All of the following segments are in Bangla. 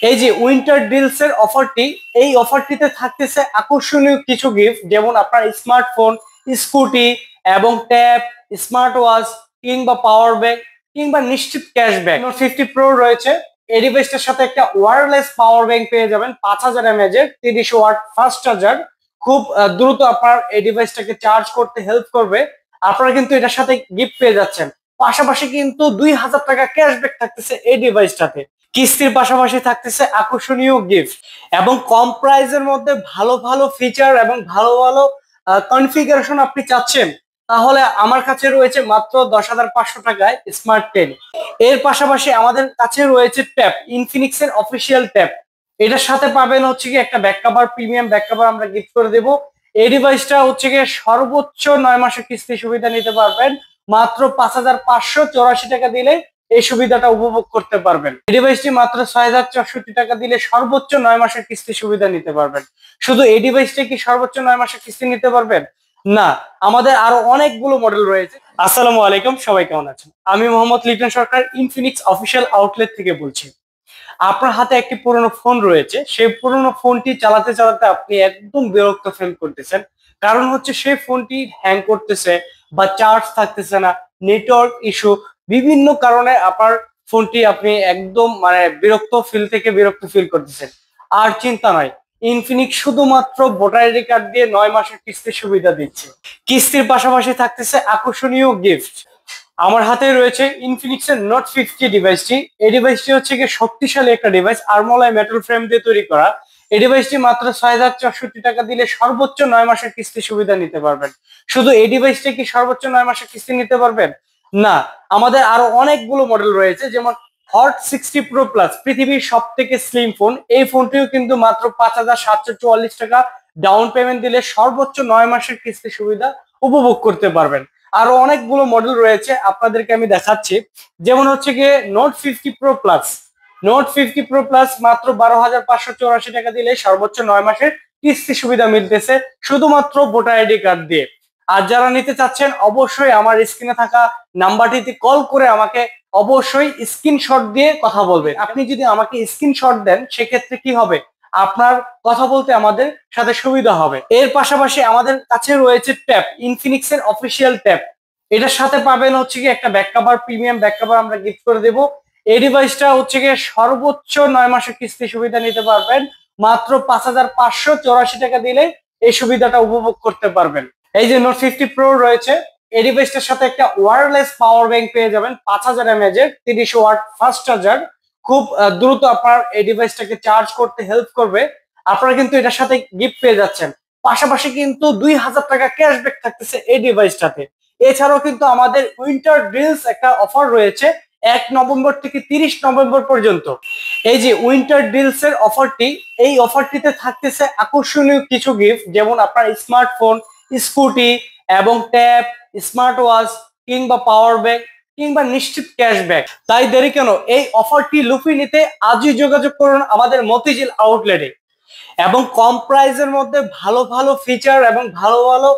এই যে উইন্টার ডিলস এর অফারটি, এই অফারটিতে থাকতেছে আকর্ষণীয় কিছু গিফট, যেমন আপনার স্মার্টফোন, স্কুটি এবং ট্যাব, স্মার্ট ওয়াচ কিংবা পাওয়ার ব্যাংক কিংবা নিশ্চিত ক্যাশব্যাক। নোট 50 প্রো রয়েছে। এই ডিভাইসটার সাথে একটা ওয়্যারলেস পাওয়ার ব্যাংক পেয়ে যাবেন 5000 mAh এর 30 ওয়াট ফাস্ট চার্জার। খুব দ্রুত আপনার এই ডিভাইসটাকে চার্জ করতে হেল্প করবে। আপনারা কিন্তু এটার সাথে গিফট পেয়ে যাচ্ছেন। পাশাপাশি কিন্তু 2000 টাকা ক্যাশব্যাক থাকতেছে এই ডিভাইসটাতে। কিস্তির পাশাপাশি থাকতেছে আকর্ষণীয় গিফট এবং কম প্রাইসের মধ্যে ভালো ভালো ফিচার এবং ভালো ভালো কনফিগারেশন আপনি চাচ্ছেন, তাহলে আমার কাছে রয়েছে মাত্র 10,500 টাকায় স্মার্ট 10। এর পাশাপাশি আমাদের কাছে রয়েছে ট্যাব, ইনফিনিক্স এর অফিসিয়াল ট্যাব। এটার সাথে পাবেন হচ্ছে কি একটা back cover, premium back cover আমরা গিফট করে দেবো। এই ডিভাইসটা হচ্ছে গিয়ে সর্বোচ্চ 9 মাসের কিস্তি সুবিধা নিতে পারবেন মাত্র 5,584 টাকা দিলে। এই সুবিধাটা উপভোগ করতে পারবেন। এই ডিভাইসটি মাত্র 6,064 টাকা দিলে সর্বোচ্চ 9 মাসের কিস্তি সুবিধা নিতে পারবেন। শুধু এই ডিভাইসটা কি সর্বোচ্চ 9 মাসের কিস্তি নিতে পারবেন? না, আমাদের আরো অনেকগুলো মডেল রয়েছে। আসসালামু আলাইকুম, সবাই কেমন আছেন? আমি মোহাম্মদ লিটন সরকার, ইনফিনিক্স অফিসিয়াল আউটলেট থেকে বলছি। আপনার হাতে একটি পুরনো ফোন রয়েছে, সেই পুরনো ফোনটি চালাতে চালাতে আপনি একদম বিরক্ত ফিল করতেছেন। কারণ হচ্ছে সেই ফোনটি হ্যাং করতেছে বা চার্জ থাকতেছে না, নেটওয়ার্ক ইস্যু, বিভিন্ন কারণে আপনার ফোনটি আপনি একদম বিরক্ত ফিল করতেছেন। আর চিন্তা নয়, ইনফিনিক্স শুধুমাত্র ভোটার আইডি কার্ড দিয়ে 9 মাসের কিস্তির সুবিধা দিচ্ছে। কিস্তির পাশাপাশি থাকতেছে আকর্ষণীয় গিফট। আমার হাতে রয়েছে ইনফিনিক্স এর নোট 50 ডিভাইসটি। এই ডিভাইসটি হচ্ছে কি শক্তিশালী একটা ডিভাইস, আর্মোলাই মেটাল ফ্রেম দিয়ে তৈরি করা। এই ডিভাইসটি মাত্র 6,064 টাকা দিলে সর্বোচ্চ 9 মাসের কিস্তি সুবিধা নিতে পারবেন। শুধু এই ডিভাইসটি কি সর্বোচ্চ 9 মাসের কিস্তি নিতে পারবেন? না, আমাদের আরো অনেকগুলো মডেল রয়েছে, যেমন হট 60 প্রো প্লাস, পৃথিবীর সব থেকে স্লিম ফোন। এই ফোনটিও কিন্তু মাত্র 5,744 টাকা ডাউন পেমেন্ট দিলে সর্বোচ্চ 9 মাসের কিস্তি সুবিধা উপভোগ করতে পারবেন। আরো অনেকগুলো মডেল রয়েছে, আপনাদেরকে আমি দেখাচ্ছি। যেমন হচ্ছে গিয়ে note 50 pro plus. Note 50 pro plus মাত্র 12,584 টাকা দিলে সর্বোচ্চ 9 মাসের কিস্তি সুবিধা মিলতেছে শুধুমাত্র ভোটার আইডি কার্ড দিয়ে। আর যারা নিতে চাচ্ছেন অবশ্যই আমার স্ক্রিনে থাকা নাম্বারটিতে কল করে আমাকে অবশ্যই স্ক্রিনশট দিয়ে কথা বলবেন। আপনি যদি আমাকে স্ক্রিনশট দেন সেক্ষেত্রে কি হবে, আপনার কথা বলতে আমাদের সাথে সুবিধা হবে। এর পাশাপাশি আমাদের কাছে রয়েছে ট্যাব, ইনফিনিক্স এর অফিসিয়াল ট্যাব। এটার সাথে পাবেন হচ্ছে কি একটা back cover, premium back cover আমরা গিফট করে দেবো। এই ডিভাইসটা হচ্ছে কি সর্বোচ্চ 9 মাসের কিস্তি সুবিধা নিতে পারবেন মাত্র 5,584 টাকা দিলে এই সুবিধাটা উপভোগ করতে পারবেন। এই যে নোট 50 প্রো রয়েছে, এই ডিভাইসটার সাথে একটা ওয়্যারলেস পাওয়ার ব্যাংক পেয়ে যাবেন 5000 mAh এর 30 ওয়াট ফাস্ট চার্জার। খুব দ্রুত আপনার এই ডিভাইসটাকে চার্জ করতে হেল্প করবে। আপনারা কিন্তু এটার সাথে গিফট পেয়ে যাচ্ছেন। পাশাপাশি কিন্তু 2000 টাকা ক্যাশব্যাক থাকতেছে এই ডিভাইসটাতে। এছাড়াও কিন্তু আমাদের উইন্টার ডিলস একটা অফার রয়েছে 1 নভেম্বর থেকে 30 নভেম্বর পর্যন্ত। এই যে উইন্টার ডিলস এর অফারটি, এই অফারটিতে থাকতেছে আকর্ষণীয় কিছু গিফট, যেমন আপনার স্মার্টফোন, স্কুটি এবং ট্যাব, স্মার্ট ওয়াচ কিংবা পাওয়ার ব্যাংক কিংবা নিশ্চিত ক্যাশব্যাক। তাই দেরি কেন, এই অফারটি লুফে নিতে আজই যোগাযোগ করুন আমাদের মতিঝিল আউটলেটে। এবং কম প্রাইসের মধ্যে ভালো ভালো ফিচার এবং ভালো ভালো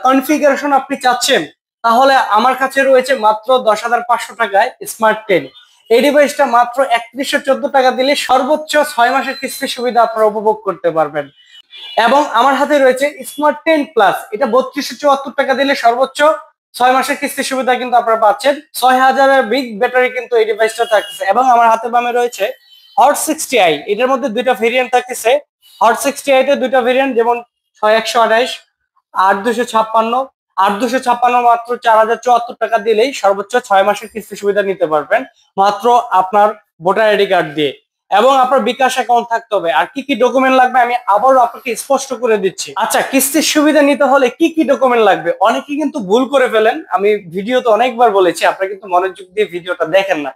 কনফিগারেশন আপনি চাচ্ছেন, তাহলে আমার কাছে রয়েছে মাত্র 10,500 টাকায় স্মার্ট 10। এই ডিভাইসটা মাত্র 3114 টাকা দিলে সর্বোচ্চ 6 মাসের কিস্তি সুবিধা আপনারা উপভোগ করতে পারবেন। এবং আমার হাতে রয়েছে স্মার্ট 10 প্লাস, এটা 3274 টাকা দিলে সর্বোচ্চ 6 মাসের কিস্তি সুবিধা কিন্তু আপনারা পাচ্ছেন। 6000 এর বিগ ব্যাটারি কিন্তু এই ডিভাইসটা থাকতেছে। এবং আমার হাতে বামে রয়েছে হট 60i, এটার মধ্যে দুইটা ভেরিয়েন্ট থাকতেছে। হট 60i তে দুইটা ভেরিয়েন্ট, যেমন 6128, 8256। 8256 মাত্র 4074 টাকা দিলেই সর্বোচ্চ 6 মাসের কিস্তি সুবিধা নিতে পারবেন মাত্র আপনার ভোটার আইডি কার্ড দিয়ে। এবং আপনার বিকাশ অ্যাকাউন্ট থাকতে হবে। আর কি কি ডকুমেন্ট লাগবে আমি আবারও আপনাকে স্পষ্ট করে দিচ্ছি। আচ্ছা, কিস্তির সুবিধা নিতে হলে কি কি ডকুমেন্ট লাগবে? অনেকে কিন্তু ভুল করে ফেলেন, আমি ভিডিওতে অনেকবার বলেছি, আপনারা কিন্তু মনোযোগ দিয়ে ভিডিওটা দেখেন না।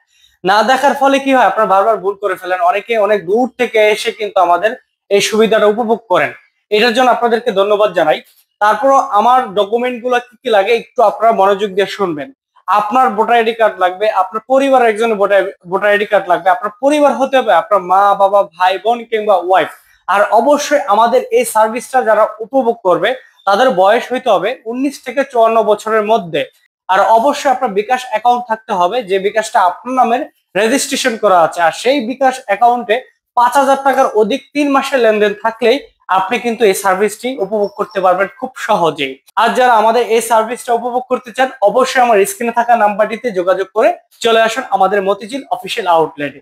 না দেখার ফলে কি হয়, আপনারা বারবার ভুল করে ফেলেন। অনেকে অনেক দূর থেকে এসে কিন্তু আমাদের এই সুবিধাটা উপভোগ করেন, এটার জন্য আপনাদেরকে ধন্যবাদ জানাই। তারপরও আমার ডকুমেন্ট গুলো কি কি লাগে একটু আপনারা মনোযোগ দিয়ে শুনবেন। আপনার ভোটার আইডি কার্ড লাগবে, আপনার পরিবারের একজন ভোটার আইডি কার্ড লাগবে। আপনার পরিবার হতে হবে আপনার মা, বাবা, ভাই, বোন কিংবা ওয়াইফ। আর অবশ্যই আমাদের এই সার্ভিসটা যারা উপভোগ করবে তাদের বয়স হইতে হবে 19 থেকে 54 বছরের মধ্যে। আর অবশ্যই আপনার বিকাশ অ্যাকাউন্ট থাকতে হবে, যে বিকাশটা আপনার নামের রেজিস্ট্রেশন করা আছে। আর সেই বিকাশ অ্যাকাউন্টে 5,000 টাকার অধিক 3 মাসের লেনদেন থাকলেই আপনি কিন্তু এই সার্ভিসটি উপভোগ করতে পারবেন খুব সহজেই। আর যারা আমাদের এই সার্ভিসটা উপভোগ করতে চান অবশ্যই আমার স্ক্রিনে থাকা নাম্বারটিতে যোগাযোগ করে চলে আসুন আমাদের মতিঝিল অফিসিয়াল আউটলেটে।